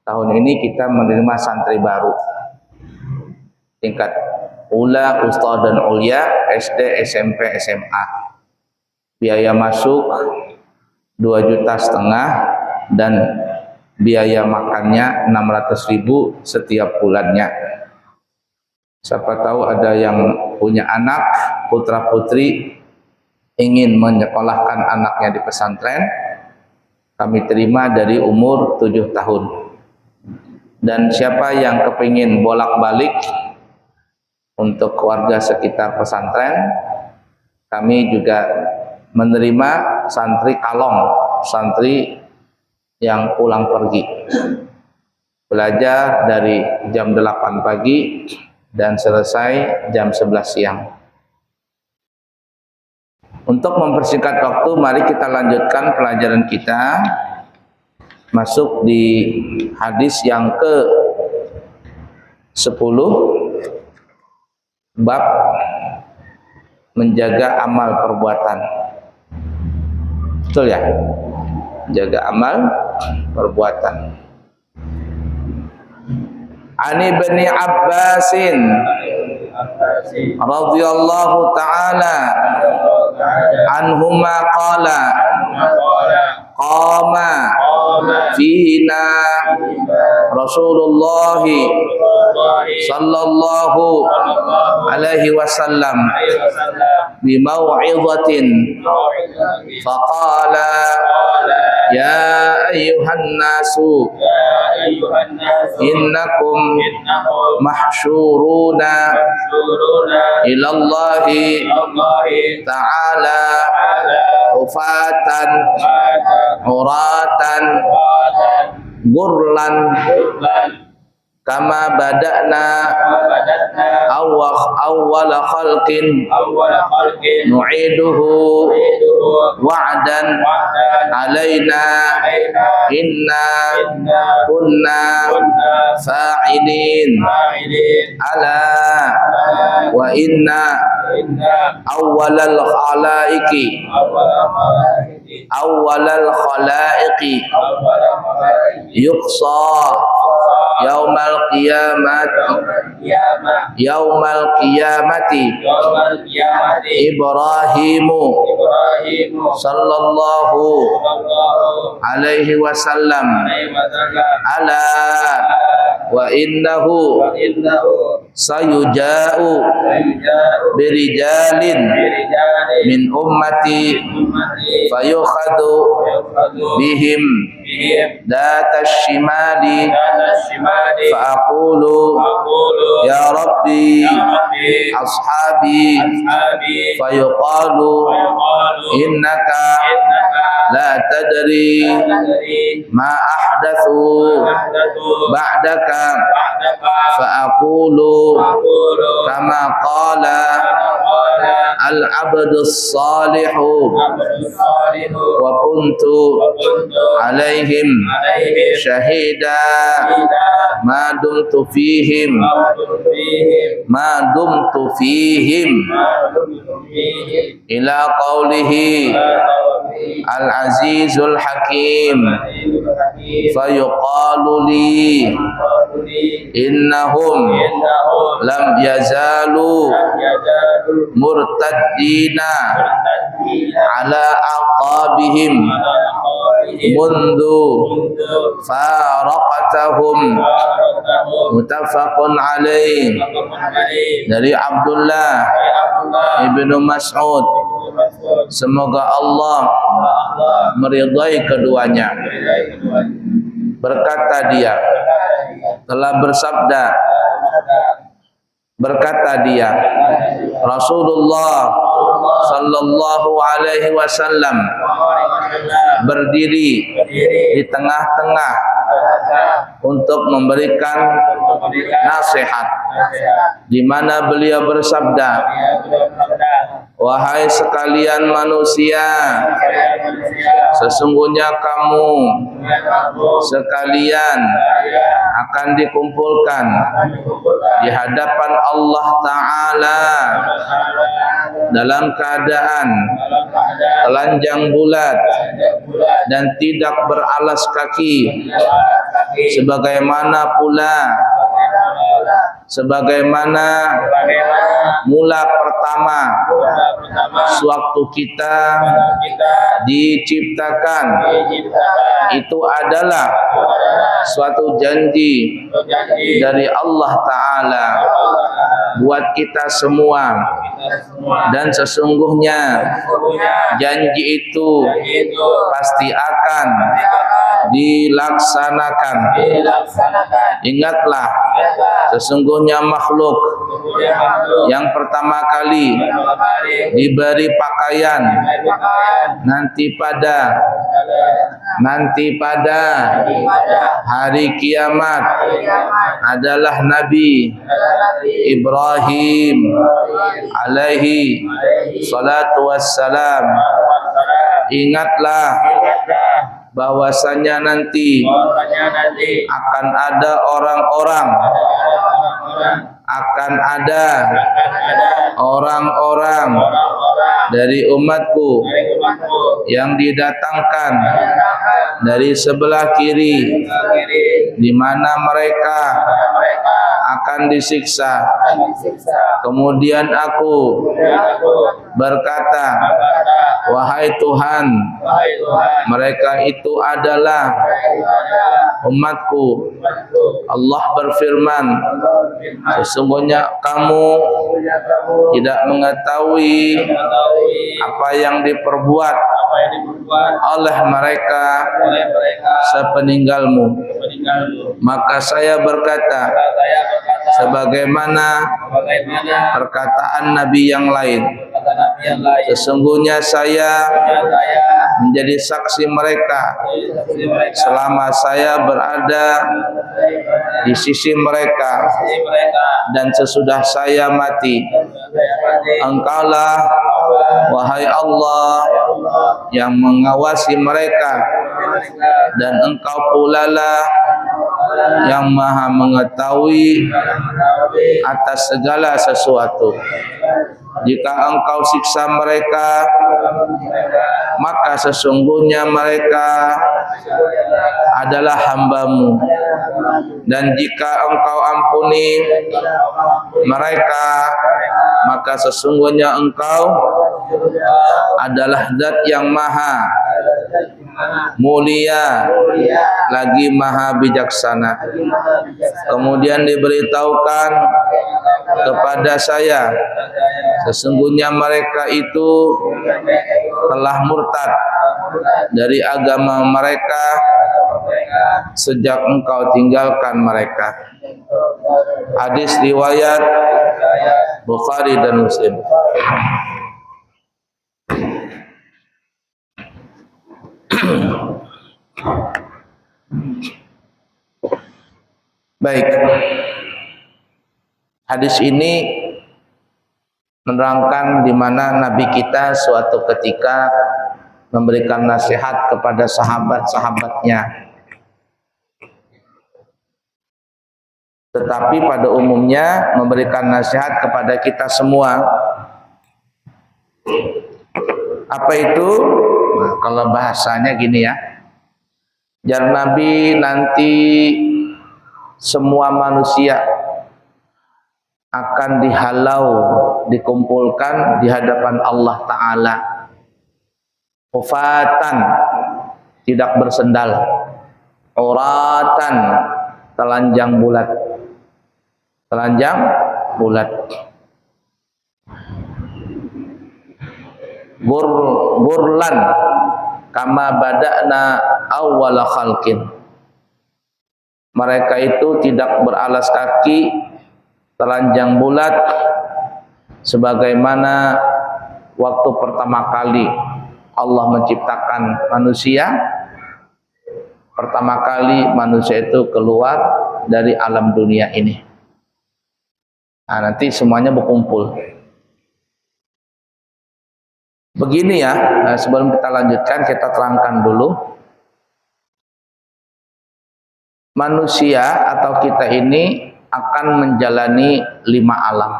Tahun ini kita menerima santri baru tingkat ula, ustaz dan ulia, SD, SMP, SMA. Biaya masuk 2,5 juta dan biaya makannya 600.000 setiap bulannya. Siapa tahu ada yang punya anak, putra putri ingin menyekolahkan anaknya di pesantren, kami terima dari umur 7 tahun. Dan siapa yang kepingin bolak-balik untuk keluarga sekitar pesantren, kami juga menerima santri kalong, santri yang pulang pergi, belajar dari jam 8 pagi dan selesai jam 11 siang. Untuk mempersingkat waktu, mari kita lanjutkan pelajaran kita, masuk di hadis yang ke-10, bab menjaga amal perbuatan. Betul ya? Jaga amal perbuatan. Ani Ibni Abbasin radhiyallahu ta'ala anhuma qala qama fina Rasulullah sallallahu alaihi wasallam bi mau'izatin faqala ya ayyuhan nasu innakum mahsyuruna ilallahi ta'ala ufatan uratan gurlan kama bada'na awwala khalqin nu'iduhu wa'dan alaina inna kunna fa'ilin ala wa inna awwalal khalaiqi yuqsa yaumal qiyamati Ibrahimu sallallahu alaihi wasallam ala wa innahu sayuja'u birijalin min ummati fayukhadu bihim datas shimali fa'aqulu ya rabbi ashabi fayuqalu innaka la tadri ma ahdathu ba'daka fa'aqulu kama qala al-abdus salihu wa kuntu alaihim syahida ma dumtu fihim ila qawlihi al-azizul hakim fayuqalu li innahum lam yazalu murtaddina ala aqabihim mundu faraqatahum. Muttafaqun alaih. Dari Abdullah ibnu Mas'ud, semoga Allah meridai keduanya, berkata dia, Rasulullah sallallahu alaihi wasallam berdiri di tengah-tengah untuk memberikan nasihat, di mana beliau bersabda, wahai sekalian manusia, sesungguhnya kamu sekalian akan dikumpulkan di hadapan Allah Ta'ala dalam keadaan telanjang bulat dan tidak beralas kaki, sebagaimana mula pertama sewaktu kita diciptakan. Itu adalah suatu janji dari Allah Ta'ala buat kita semua, dan sesungguhnya janji itu pasti akan dilaksanakan. Ingatlah, sesungguhnya makhluk yang pertama kali diberi pakaian nanti pada hari kiamat adalah Nabi Ibrahim alaihi salatu wassalam. Ingatlah bahwasanya nanti akan ada orang-orang dari umatku yang didatangkan dari sebelah kiri, di mana mereka akan disiksa. Kemudian aku berkata, wahai Tuhan, mereka itu adalah umatku. Allah berfirman, sesungguhnya kamu tidak mengetahui apa yang diperbuat oleh mereka sepeninggalmu. Maka saya berkata, sebagaimana perkataan Nabi yang lain, sesungguhnya saya menjadi saksi mereka selama saya berada di sisi mereka, dan sesudah saya mati. Engkaulah, wahai Allah, yang mengawasi mereka, dan Engkau pula lah yang maha mengetahui atas segala sesuatu. Jika Engkau siksa mereka, maka sesungguhnya mereka adalah hamba-Mu, dan jika Engkau ampuni mereka, maka sesungguhnya Engkau adalah Zat yang maha mulia lagi maha bijaksana. Kemudian diberitahukan kepada saya, sesungguhnya mereka itu telah murtad dari agama mereka sejak Engkau tinggalkan mereka. Hadis riwayat Bukhari dan Muslim. Baik, hadis ini menerangkan di mana Nabi kita suatu ketika memberikan nasihat kepada sahabat-sahabatnya. Tetapi pada umumnya memberikan nasihat kepada kita semua. Apa itu? Nah, kalau bahasanya gini ya. Jar Nabi, nanti semua manusia akan dihalau, dikumpulkan di hadapan Allah Ta'ala. Ufatan, tidak bersendal. Uratan, telanjang bulat. Telanjang bulat. Gurlan, kama bada'na awwala khalqin. Mereka itu tidak beralas kaki, telanjang bulat, sebagaimana waktu pertama kali Allah menciptakan manusia. Pertama kali manusia itu keluar dari alam dunia ini. Nah, nanti semuanya berkumpul. Begini ya, sebelum kita lanjutkan, kita terangkan dulu. manusia atau kita ini akan menjalani 5 alam.